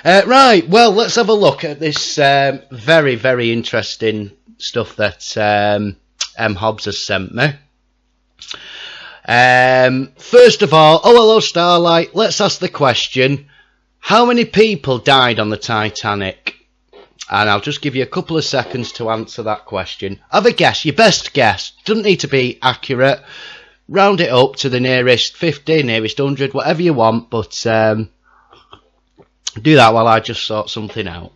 Right, well, let's have a look at this very, very interesting stuff that M. Hobbs has sent me. First of all, oh hello Starlight, let's ask the question, how many people died on the Titanic? And I'll just give you a couple of seconds to answer that question. Have a guess, your best guess. Doesn't need to be accurate. Round it up to the nearest 50, nearest 100, whatever you want, but do that while I just sort something out.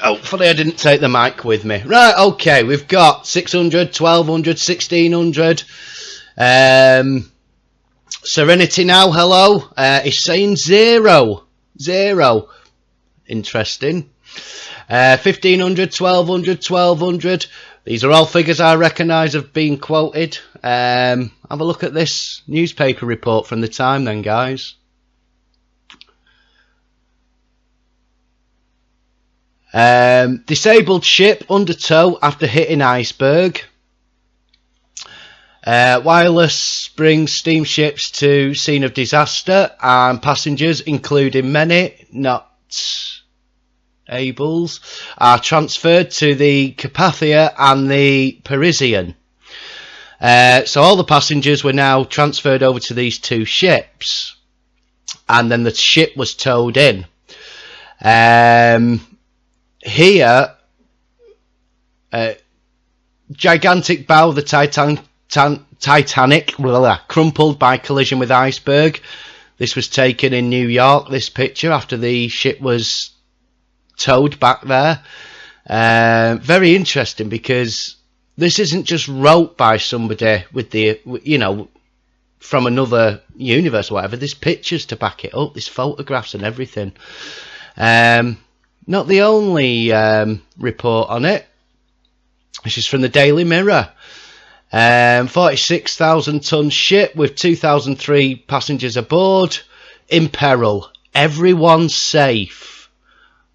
Hopefully I didn't take the mic with me. Right, okay, we've got 600, 1200, 1600. Serenity now, hello. It's saying 0. Interesting. 1500, 1200, 1200. These are all figures I recognise have been quoted. Have a look at this newspaper report from the time then, guys. Disabled ship under tow after hitting iceberg. Wireless brings steamships to scene of disaster, and passengers, including many not ables, are transferred to the Carpathia and the Parisian. So all the passengers were now transferred over to these two ships, and then the ship was towed in. Here, gigantic bow of the Titanic crumpled by collision with iceberg. This was taken in New York, this picture, after the ship was towed back there. Very interesting, because this isn't just wrote by somebody with the, you know, from another universe or whatever. There's pictures to back it up, there's photographs and everything. Not the only report on it. This is from the Daily Mirror. 46,000 ton ship with 2,003 passengers aboard. In peril. Everyone's safe.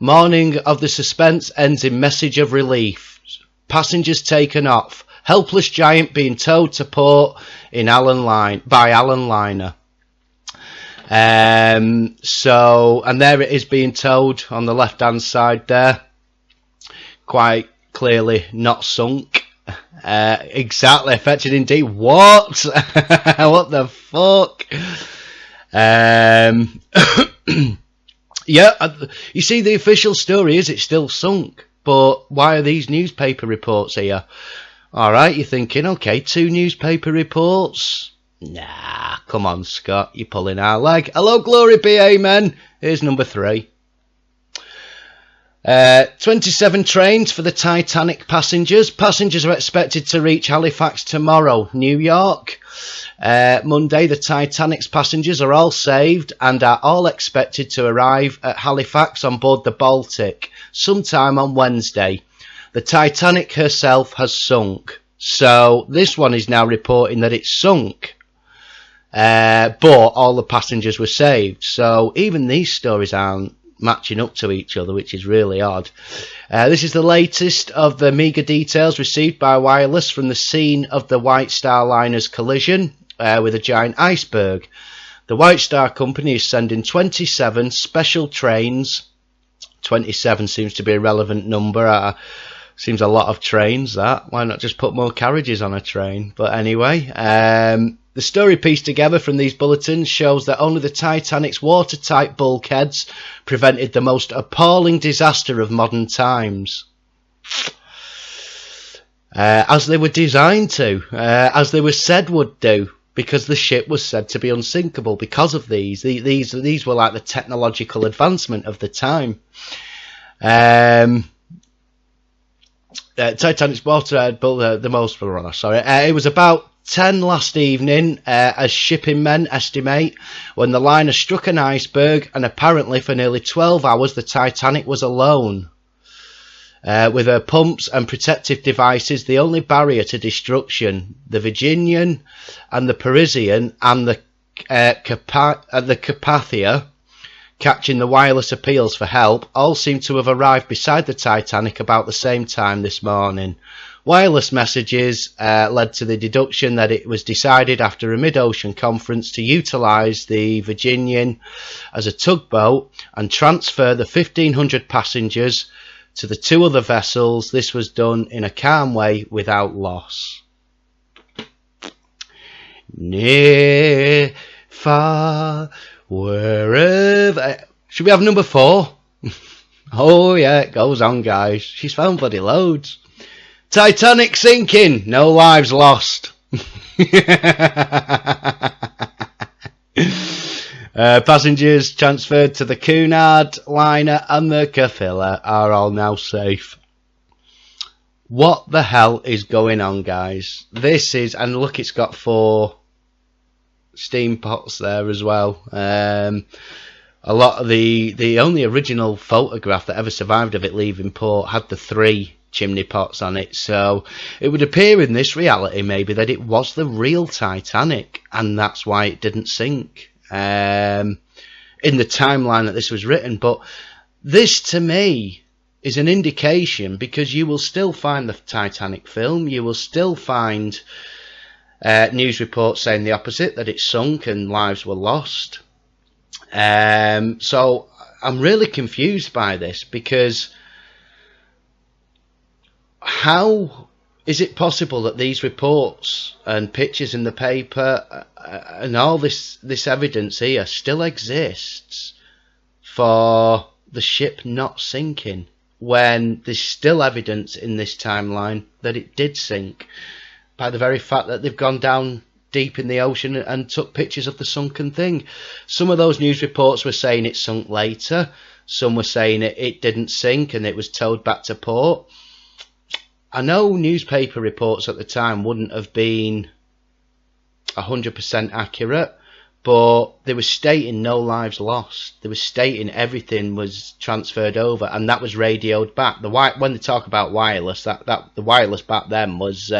Morning of the suspense ends in message of relief. Passengers taken off. Helpless giant being towed to port in by Allen Liner. So, and there it is being towed on the left hand side there, quite clearly not sunk. Exactly, affected indeed. What? What the fuck? Yeah, you see, the official story is it's still sunk, but why are these newspaper reports here? Alright, you're thinking, okay, 2 newspaper reports. Nah, come on, Scott, you're pulling our leg. Hello, Glory be amen. Here's number 3. 27 trains for the Titanic passengers. Passengers are expected to reach Halifax tomorrow, New York. Monday, the Titanic's passengers are all saved and are all expected to arrive at Halifax on board the Baltic sometime on Wednesday. The Titanic herself has sunk. So this one is now reporting that it's sunk. But all the passengers were saved. So even these stories aren't matching up to each other, which is really odd. This is the latest of the meagre details received by wireless from the scene of the White Star Liner's collision with a giant iceberg. The White Star Company is sending 27 special trains. 27 seems to be a relevant number. Seems a lot of trains, that. Why not just put more carriages on a train? But anyway, the story pieced together from these bulletins shows that only the Titanic's watertight bulkheads prevented the most appalling disaster of modern times. As they were designed to, as they were said would do, because the ship was said to be unsinkable because of these. These were like the technological advancement of the time. Titanic's water the most. Sorry, it was about 10 last evening, as shipping men estimate, when the liner struck an iceberg, and apparently for nearly 12 hours the Titanic was alone. With her pumps and protective devices the only barrier to destruction. The Virginian and the Parisian and the Carpathia, catching the wireless appeals for help, all seem to have arrived beside the Titanic about the same time this morning. Wireless messages led to the deduction that it was decided after a mid-ocean conference to utilise the Virginian as a tugboat and transfer the 1,500 passengers to the two other vessels. This was done in a calm way without loss. Near, far, wherever. Should we have number 4? Oh yeah, it goes on, guys. She's found bloody loads. Titanic sinking, no lives lost. Passengers transferred to the Cunard liner and the Carpathia are all now safe. What the hell is going on, guys? This is, and look, it's got 4 steam pots there as well. A lot of the only original photograph that ever survived of it leaving port had the 3 chimney pots on it, so it would appear in this reality maybe that it was the real Titanic, and that's why it didn't sink. In the timeline that this was written. But this to me is an indication, because you will still find the Titanic film, you will still find news reports saying the opposite, that it sunk and lives were lost. So I'm really confused by this, because how is it possible that these reports and pictures in the paper and all this evidence here still exists for the ship not sinking, when there's still evidence in this timeline that it did sink, by the very fact that they've gone down deep in the ocean and took pictures of the sunken thing? Some of those news reports were saying it sunk later, some were saying it didn't sink and it was towed back to port. I know newspaper reports at the time wouldn't have been 100% accurate, but they were stating no lives lost. They were stating everything was transferred over, and that was radioed back. When they talk about wireless, that the wireless back then was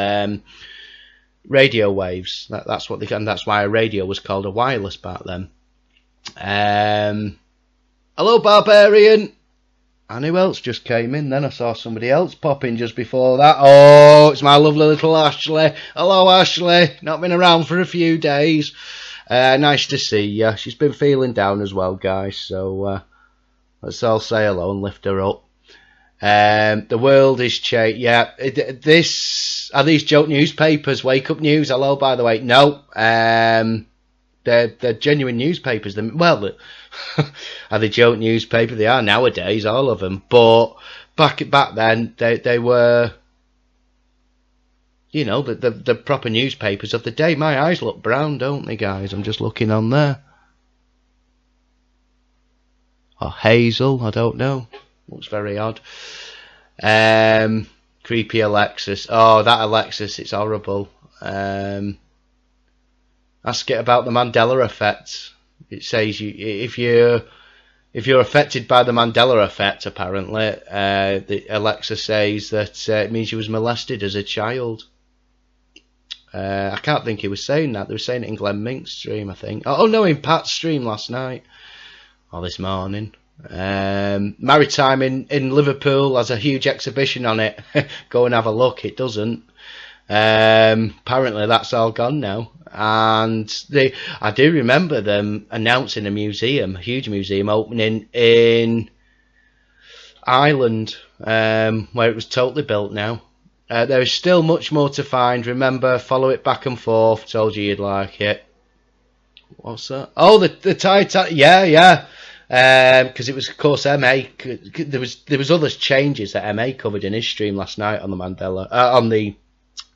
radio waves. That's what and that's why a radio was called a wireless back then. Hello, Barbarian. And who else just came in? Then I saw somebody else pop in just before that. Oh, it's my lovely little Ashley. Hello, Ashley. Not been around for a few days. Nice to see you. She's been feeling down as well, guys. So let's all say hello and lift her up. The world is changed. Yeah, this are these joke newspapers. Wake Up News. Hello, by the way. No, they're genuine newspapers. Well, are they joke newspaper? They are nowadays, all of them. But back then, they were, you know, the proper newspapers of the day. My eyes look brown, don't they, guys? I'm just looking on there. Or hazel, I don't know. Looks very odd. Creepy Alexis. Oh, that Alexis, it's horrible. Ask it about the Mandela Effect. It says if you're affected by the Mandela Effect, apparently, Alexa says that it means you was molested as a child. I can't think he was saying that. They were saying it in Glenn Mink's stream, I think. Oh no, in Pat's stream last night or this morning. Maritime in Liverpool has a huge exhibition on it. Go and have a look. It doesn't. Apparently that's all gone now. And I do remember them announcing a museum, a huge museum opening in Ireland, where it was totally built now. There is still much more to find. Remember, follow it back and forth. Told you you'd like it. What's that? Oh, the Titanic. Yeah. Because it was, of course, MA. There was other changes that MA covered in his stream last night on the on the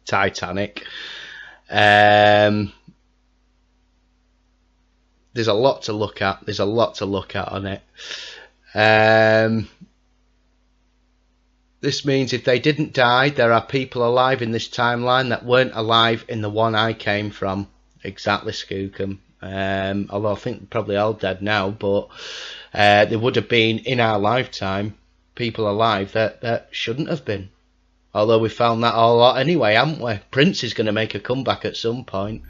Titanic. There's a lot to look at. There's a lot to look at on it. This means if they didn't die, there are people alive in this timeline that weren't alive in the one I came from. Exactly, Skookum. Although I think probably all dead now, but there would have been in our lifetime people alive that shouldn't have been. Although we found that all out anyway, haven't we? Prince is going to make a comeback at some point.